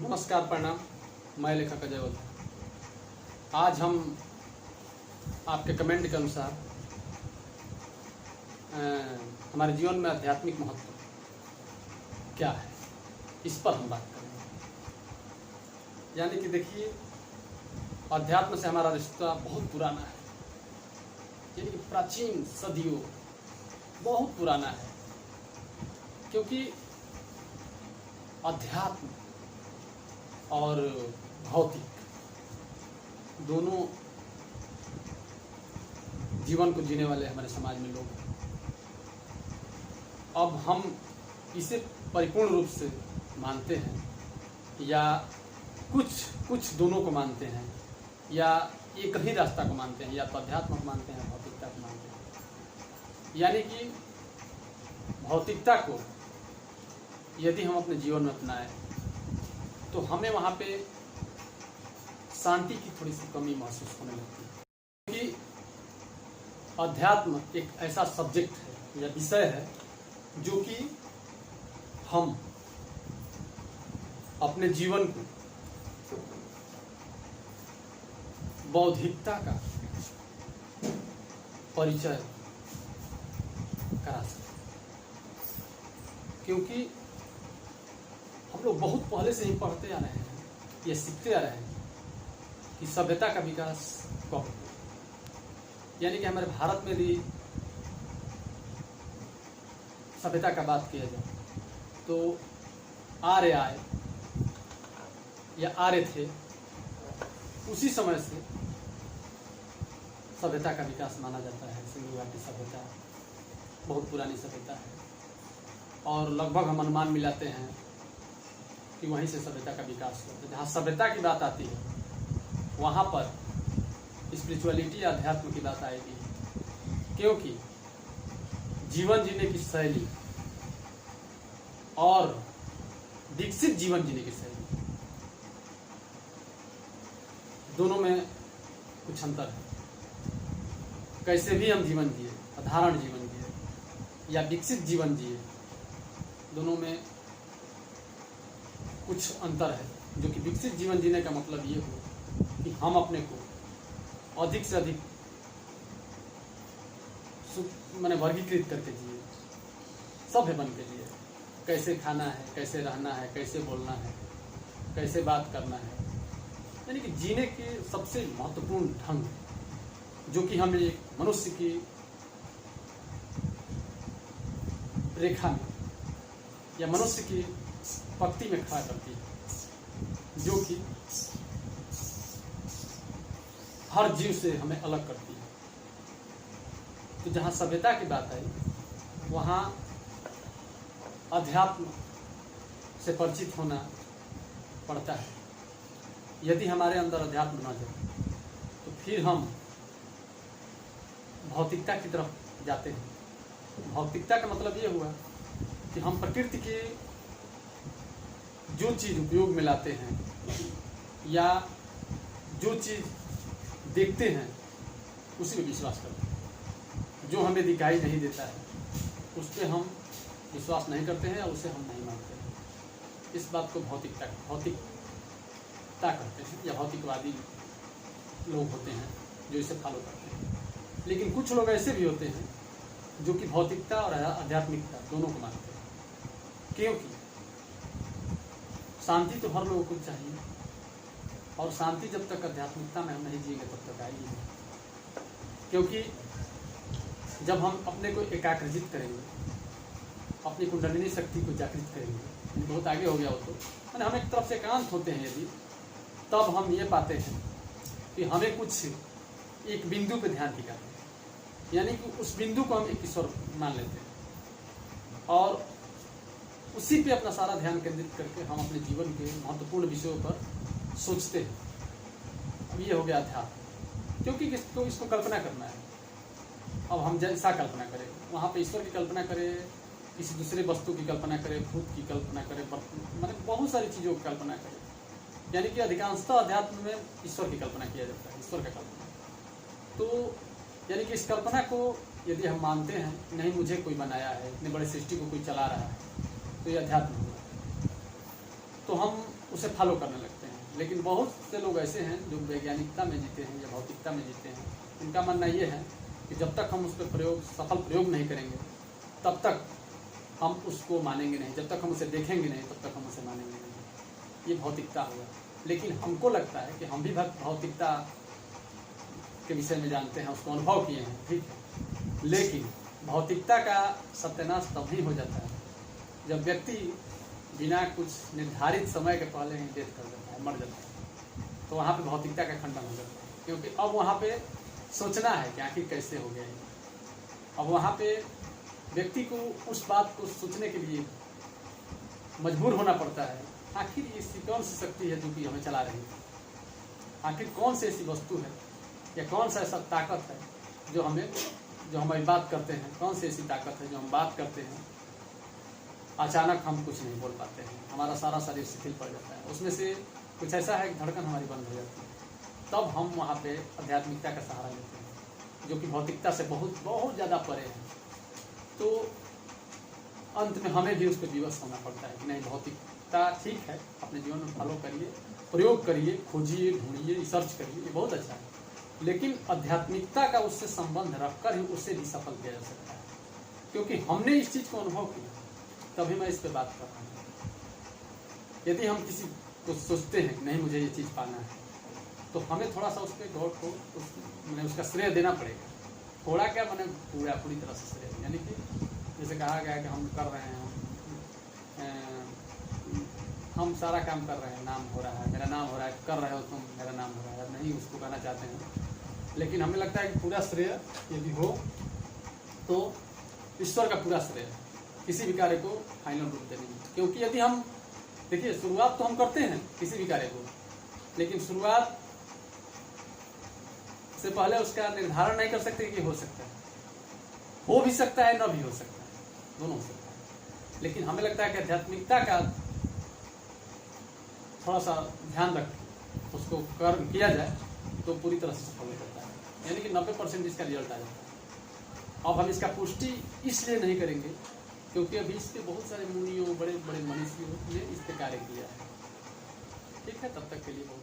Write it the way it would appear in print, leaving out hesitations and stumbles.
नमस्कार, प्रणाम। मैं लेखक अजय बोलता। आज हम आपके कमेंट के अनुसार हमारे जीवन में आध्यात्मिक महत्व क्या है, इस पर हम बात करेंगे। यानी कि देखिए, अध्यात्म से हमारा रिश्ता बहुत पुराना है, यानी कि प्राचीन सदियों बहुत पुराना है। क्योंकि अध्यात्म और भौतिक दोनों जीवन को जीने वाले हमारे समाज में लोग हैं। अब हम इसे परिपूर्ण रूप से मानते हैं या कुछ दोनों को मानते हैं, या एक ही रास्ता को मानते हैं, या तो अध्यात्म को मानते हैं, भौतिकता को मानते हैं। यानी कि भौतिकता को यदि हम अपने जीवन में अपनाएं तो हमें वहाँ पे शांति की थोड़ी सी कमी महसूस होने लगती है। क्योंकि अध्यात्म एक ऐसा सब्जेक्ट है या विषय है जो कि हम अपने जीवन को बौद्धिकता का परिचय करा सकते हैं। क्योंकि हम लोग बहुत पहले से ही पढ़ते आ रहे हैं, ये सीखते आ रहे हैं कि सभ्यता का विकास कब हुआ। यानी कि हमारे भारत में भी सभ्यता का बात किया जाए तो आर्य आए या आर्य थे, उसी समय से सभ्यता का विकास माना जाता है। सिंधु घाटी सभ्यता बहुत पुरानी सभ्यता है और लगभग हम अनुमान मिलाते हैं कि वहीं से सभ्यता का विकास हुआ। जहाँ सभ्यता की बात आती है वहाँ पर स्पिरिचुअलिटी या अध्यात्म की बात आएगी। क्योंकि जीवन जीने की शैली और विकसित जीवन जीने की शैली, दोनों में कुछ अंतर है। कैसे भी हम जीवन जिए, साधारण जीवन जिए या विकसित जीवन जिए, दोनों में कुछ अंतर है। जो कि विकसित जीवन जीने का मतलब ये हो कि हम अपने को अधिक से अधिक माने वर्गीकृत करके जिए, सभ्य बन के जिए। कैसे खाना है, कैसे रहना है, कैसे बोलना है, कैसे बात करना है, यानी कि जीने के सबसे महत्वपूर्ण ढंग जो कि हमें एक मनुष्य की रेखा में या मनुष्य की पंक्ति में खड़ा करती है, जो कि हर जीव से हमें अलग करती है। तो जहाँ सभ्यता की बात आई वहाँ अध्यात्म से परिचित होना पड़ता है। यदि हमारे अंदर अध्यात्म न जाए तो फिर हम भौतिकता की तरफ जाते हैं। भौतिकता का मतलब ये हुआ कि हम प्रकृति के जो चीज़ उपयोग में लाते हैं या जो चीज़ देखते हैं उसी में विश्वास करते हैं। जो हमें दिखाई नहीं देता है उस पर हम विश्वास नहीं करते हैं और उसे हम नहीं मानते हैं। इस बात को भौतिकता कहते हैं या भौतिकवादी लोग होते हैं जो इसे फॉलो करते हैं। लेकिन कुछ लोग ऐसे भी होते हैं जो कि भौतिकता और आध्यात्मिकता दोनों को मानते हैं। क्योंकि शांति तो हर लोगों को चाहिए और शांति जब तक आध्यात्मिकता में हम नहीं जिएंगे तब तक आएगी नहीं। क्योंकि जब हम अपने को एकाग्रजित करेंगे, अपनी कुंडलिनी शक्ति को जागृत करेंगे, बहुत आगे हो गया हो तो मैंने हम एक तरफ से एकांत होते हैं यदि, तब हम ये पाते हैं कि हमें कुछ एक बिंदु पे ध्यान टिकाते हैं। यानी कि उस बिंदु को हम एक ईश्वर मान लेते हैं और उसी पे अपना सारा ध्यान केंद्रित करके हम अपने जीवन के महत्वपूर्ण विषयों पर सोचते हैं। अब ये हो गया अध्यात्म। क्योंकि इसको कल्पना करना है। अब हम जैसा कल्पना करें, वहाँ पे ईश्वर की कल्पना करें, किसी दूसरे वस्तु की कल्पना करें, भूत की कल्पना करें, मतलब बहुत सारी चीज़ों की कल्पना करें। यानी कि अधिकांशतः अध्यात्म में ईश्वर की कल्पना किया जाता है, ईश्वर का कल्पना। तो यानी कि इस कल्पना को यदि हम मानते हैं, नहीं मुझे कोई बनाया है, इतने बड़े सृष्टि को कोई चला रहा है, तो ये अध्यात्म हुआ। तो हम उसे फॉलो करने लगते हैं। लेकिन बहुत से लोग ऐसे हैं जो वैज्ञानिकता में जीते हैं या भौतिकता में जीते हैं, उनका मानना ये है कि जब तक हम उस पर सफल प्रयोग नहीं करेंगे तब तक हम उसको मानेंगे नहीं, जब तक हम उसे देखेंगे नहीं तब तक हम उसे मानेंगे नहीं। ये भौतिकता हुआ। लेकिन हमको लगता है कि हम भी भौतिकता के विषय में जानते हैं, उसको अनुभव किए हैं, ठीक है। लेकिन भौतिकता का सत्यानाश तभी हो जाता है जब व्यक्ति बिना कुछ निर्धारित समय के पहले ही डेथ कर देता है, मर जाता है, तो वहाँ पे भौतिकता का खंडन हो जाता है। क्योंकि अब वहाँ पे सोचना है कि आखिर कैसे हो गया है। अब वहाँ पे व्यक्ति को उस बात को सोचने के लिए मजबूर होना पड़ता है, आखिर ये कौन सी शक्ति है जो कि हमें चला रही है, आखिर कौन सी ऐसी वस्तु है या कौन सा ऐसा ताकत है जो हमारी बात करते हैं, कौन सी ऐसी ताकत है जो हम बात करते हैं, अचानक हम कुछ नहीं बोल पाते हैं, हमारा सारा शरीर शिथिल पड़ जाता है, उसमें से कुछ ऐसा है कि धड़कन हमारी बंद हो जाती है। तब हम वहाँ पे आध्यात्मिकता का सहारा लेते हैं जो कि भौतिकता से बहुत बहुत ज़्यादा परे है। तो अंत में हमें भी उस पर विवश होना पड़ता है कि नहीं, भौतिकता ठीक है, अपने जीवन में फॉलो करिए, प्रयोग करिए, खोजिए, ढूंढिए, रिसर्च करिए, ये बहुत अच्छा है। लेकिन आध्यात्मिकता का उससे संबंध रखकर ही उससे भी सफल किया जा सकता है, क्योंकि हमने इस चीज़ को अनुभव किया तभी मैं इस पर बात कर रहा हूँ। यदि हम किसी को सोचते हैं कि नहीं मुझे ये चीज़ पाना है, तो हमें थोड़ा सा उस पर गौर को मैंने उसका श्रेय देना पड़ेगा। थोड़ा क्या, मैंने पूरी तरह से श्रेय, यानी कि जैसे कहा गया कि हम कर रहे हैं, हम सारा काम कर रहे हैं, नाम हो रहा है, मेरा नाम हो रहा है, कर रहे हो तुम, मेरा नाम हो रहा है, नहीं उसको कहना चाहते हैं। लेकिन हमें लगता है कि पूरा श्रेय यदि हो तो ईश्वर का पूरा श्रेय, किसी भी कार्य को फाइनल रूप देने में। क्योंकि यदि हम देखिए, शुरुआत तो हम करते हैं किसी भी कार्य को, लेकिन शुरुआत से पहले उसका निर्धारण नहीं कर सकते कि हो सकता है, हो भी सकता है, न भी हो सकता है, दोनों हो सकता है। लेकिन हमें लगता है कि आध्यात्मिकता का थोड़ा सा ध्यान रख उसको किया जाए तो पूरी तरह से सफल हो जाता है, यानी कि 90% इसका रिजल्ट आ जाता है। अब हम इसका पुष्टि इसलिए नहीं करेंगे क्योंकि अभी इस पे बहुत सारे मुनियों, बड़े बड़े मनीषियों ने इस पे कार्य किया है, ठीक है। तब तक के लिए बहुत